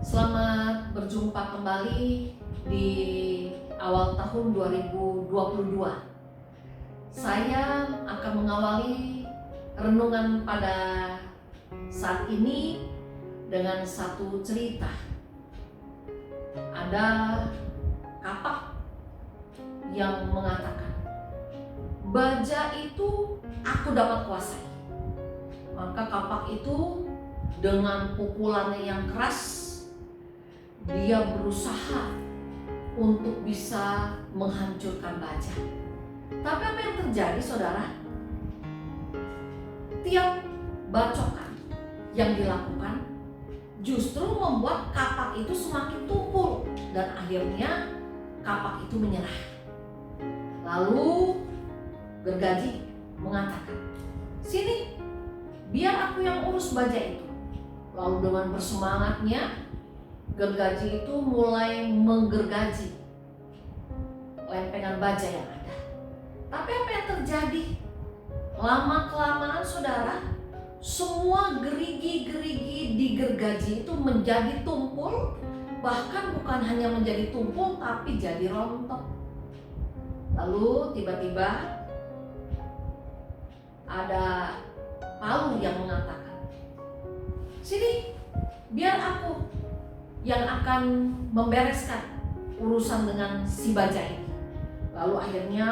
Selamat berjumpa kembali di awal tahun 2022. Saya akan mengawali renungan pada saat ini dengan satu cerita. Ada kapak yang mengatakan, "Baja itu aku dapat kuasai." Maka kapak itu dengan pukulannya yang keras, dia berusaha untuk bisa menghancurkan baja. Tapi apa yang terjadi, saudara? Tiap bacokan yang dilakukan justru membuat kapak itu semakin tumpul dan akhirnya kapak itu menyerah. Lalu gergaji mengatakan, "Sini, biar aku yang urus baja itu." Lalu dengan bersemangatnya gergaji itu mulai menggergaji lempengan baja yang ada. Tapi apa yang terjadi? Lama-kelamaan, saudara, semua gerigi-gerigi di gergaji itu menjadi tumpul. Bahkan bukan hanya menjadi tumpul, tapi jadi rontok. Lalu tiba-tiba ada palu yang mengatakan, "Sini, biar aku yang akan membereskan urusan dengan si baja ini." Lalu akhirnya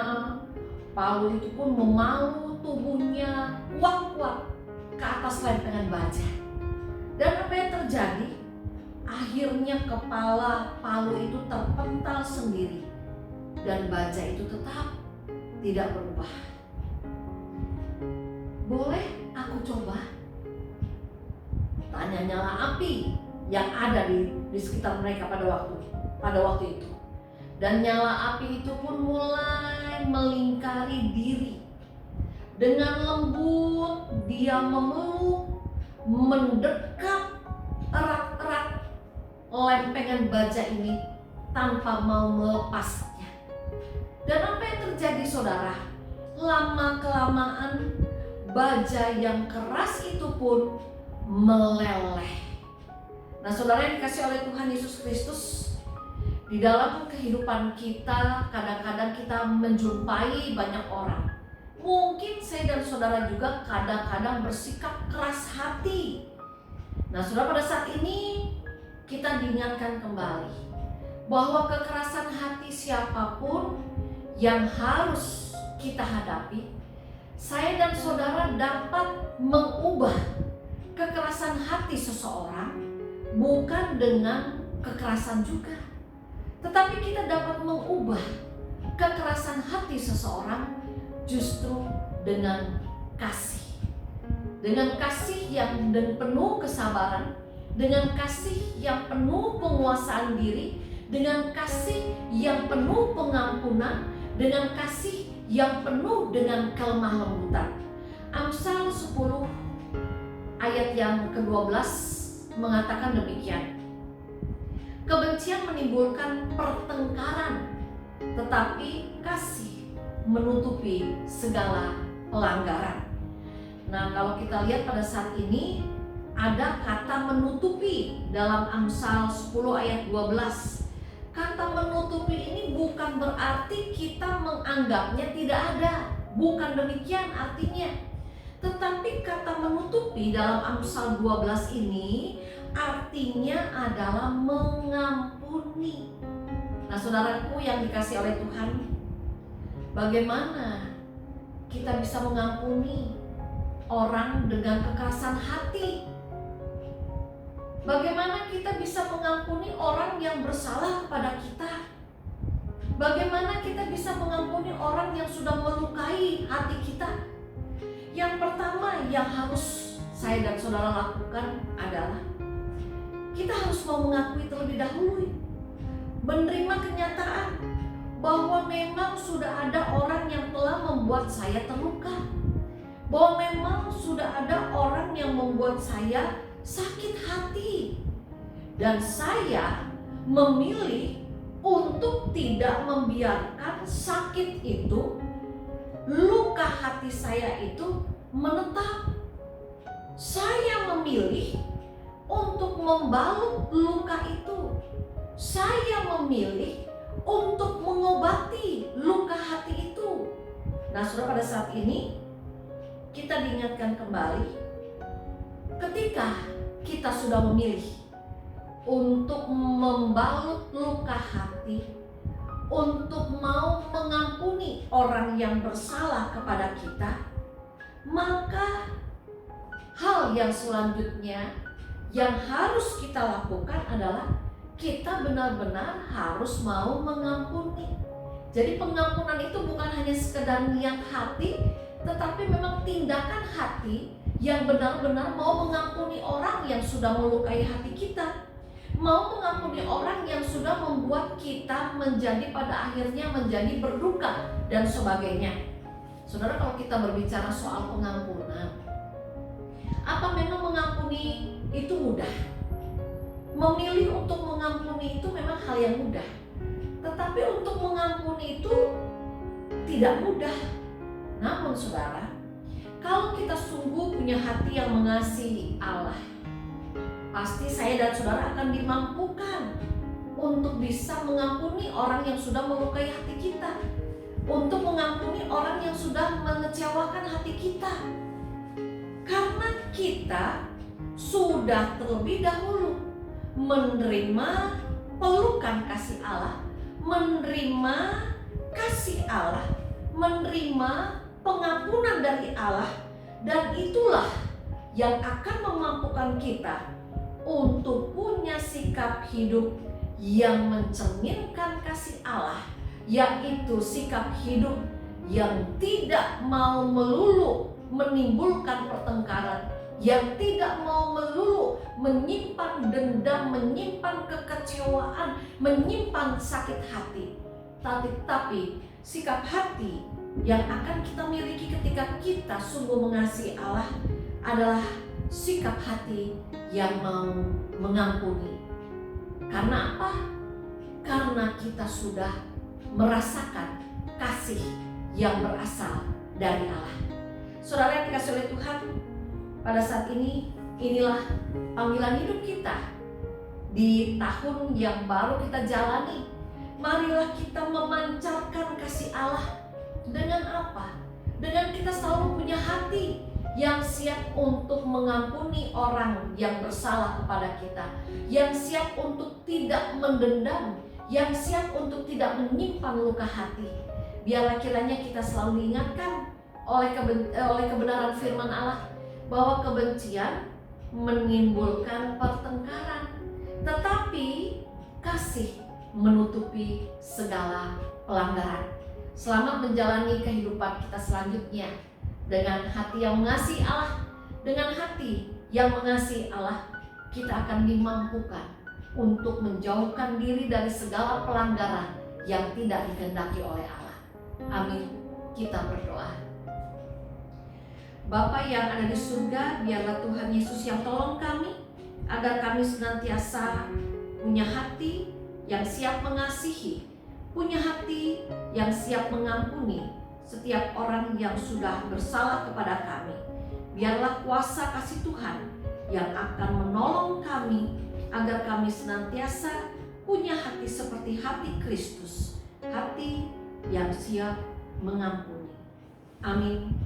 palu itu pun memalu tubuhnya kuat-kuat ke atas lempengan baja. Dan apa yang terjadi? Akhirnya kepala palu itu terpental sendiri dan baja itu tetap tidak berubah. "Boleh aku coba?" tanya nyala api yang ada di sekitar mereka pada waktu itu. Dan nyala api itu pun mulai melingkari diri. Dengan lembut dia memeluk, mendekat erat-erat lempengan baja ini tanpa mau melepasnya. Dan apa yang terjadi, saudara? Lama-kelamaan baja yang keras itu pun meleleh. Nah, saudara yang dikasih oleh Tuhan Yesus Kristus, di dalam kehidupan kita kadang-kadang kita menjumpai banyak orang. Mungkin saya dan saudara juga kadang-kadang bersikap keras hati. Nah, saudara, pada saat ini kita diingatkan kembali bahwa kekerasan hati siapapun yang harus kita hadapi, saya dan saudara dapat mengubah kekerasan hati seseorang bukan dengan kekerasan juga, tetapi kita dapat mengubah kekerasan hati seseorang justru dengan kasih. Dengan kasih yang penuh kesabaran, dengan kasih yang penuh penguasaan diri, dengan kasih yang penuh pengampunan, dengan kasih yang penuh dengan kelemah lembutan. Amsal 10 ayat yang ke-12 mengatakan demikian, "Kebencian menimbulkan pertengkaran, tetapi kasih menutupi segala pelanggaran." Nah, kalau kita lihat pada saat ini ada kata menutupi dalam Amsal 10 ayat 12. Kata menutupi ini bukan berarti kita menganggapnya tidak ada, bukan demikian artinya. Tetapi kata menutupi dalam Amsal 12 ini artinya adalah mengampuni. Nah, saudaraku yang dikasih oleh Tuhan, bagaimana kita bisa mengampuni orang dengan kekerasan hati? Bagaimana kita bisa mengampuni orang yang bersalah kepada kita? Bagaimana kita bisa mengampuni orang yang sudah melukai hati kita? Yang pertama yang harus saya dan saudara lakukan adalah kita harus mau mengakui terlebih dahulu, menerima kenyataan bahwa memang sudah ada orang yang telah membuat saya terluka, bahwa memang sudah ada orang yang membuat saya sakit hati, dan saya memilih untuk tidak membiarkan sakit itu, luka hati saya itu menetap. Saya memilih untuk membalut luka itu. Saya memilih untuk mengobati luka hati itu. Nah, saudara, pada saat ini kita diingatkan kembali ketika kita sudah memilih untuk membalut luka hati, untuk mau mengampuni orang yang bersalah kepada kita, maka hal yang selanjutnya yang harus kita lakukan adalah kita benar-benar harus mau mengampuni. Jadi pengampunan itu bukan hanya sekedar niat hati, tetapi memang tindakan hati yang benar-benar mau mengampuni orang yang sudah melukai hati kita, mau mengampuni orang yang sudah membuat kita menjadi pada akhirnya menjadi berduka dan sebagainya. Saudara, kalau kita berbicara soal pengampunan, apa memang mengampuni itu mudah? Memilih untuk mengampuni itu memang hal yang mudah, tetapi untuk mengampuni itu tidak mudah. Namun saudara, kalau kita sungguh punya hati yang mengasihi Allah, pasti saya dan saudara akan dimampukan untuk bisa mengampuni orang yang sudah melukai hati kita, untuk mengampuni orang yang sudah mengecewakan hati kita, karena kita sudah terlebih dahulu menerima pelukan kasih Allah, menerima kasih Allah, menerima pengampunan dari Allah, dan itulah yang akan memampukan kita untuk punya sikap hidup yang mencerminkan kasih Allah, yaitu sikap hidup yang tidak mau melulu menimbulkan pertengkaran, yang tidak mau melulu menyimpan dendam, menyimpan kekecewaan, menyimpan sakit hati. Tapi sikap hati yang akan kita miliki ketika kita sungguh mengasihi Allah adalah sikap hati yang mau mengampuni. Karena apa? Karena kita sudah merasakan kasih yang berasal dari Allah. Saudara yang dikasihi oleh Tuhan, pada saat ini, inilah panggilan hidup kita di tahun yang baru kita jalani. Marilah kita memancarkan kasih Allah. Dengan apa? Dengan kita selalu punya hati yang siap untuk mengampuni orang yang bersalah kepada kita, yang siap untuk tidak mendendam, yang siap untuk tidak menyimpan luka hati. Biarlah kiranya kita selalu diingatkan oleh kebenaran firman Allah bahwa kebencian menimbulkan pertengkaran, tetapi kasih menutupi segala pelanggaran. Selamat menjalani kehidupan kita selanjutnya dengan hati yang mengasihi Allah. Dengan hati yang mengasihi Allah, kita akan dimampukan untuk menjauhkan diri dari segala pelanggaran yang tidak dikehendaki oleh Allah. Amin. Kita berdoa. Bapa yang ada di surga, biarlah Tuhan Yesus yang tolong kami agar kami senantiasa punya hati yang siap mengasihi, punya hati yang siap mengampuni setiap orang yang sudah bersalah kepada kami. Biarlah kuasa kasih Tuhan yang akan menolong kami agar kami senantiasa punya hati seperti hati Kristus, hati yang siap mengampuni. Amin.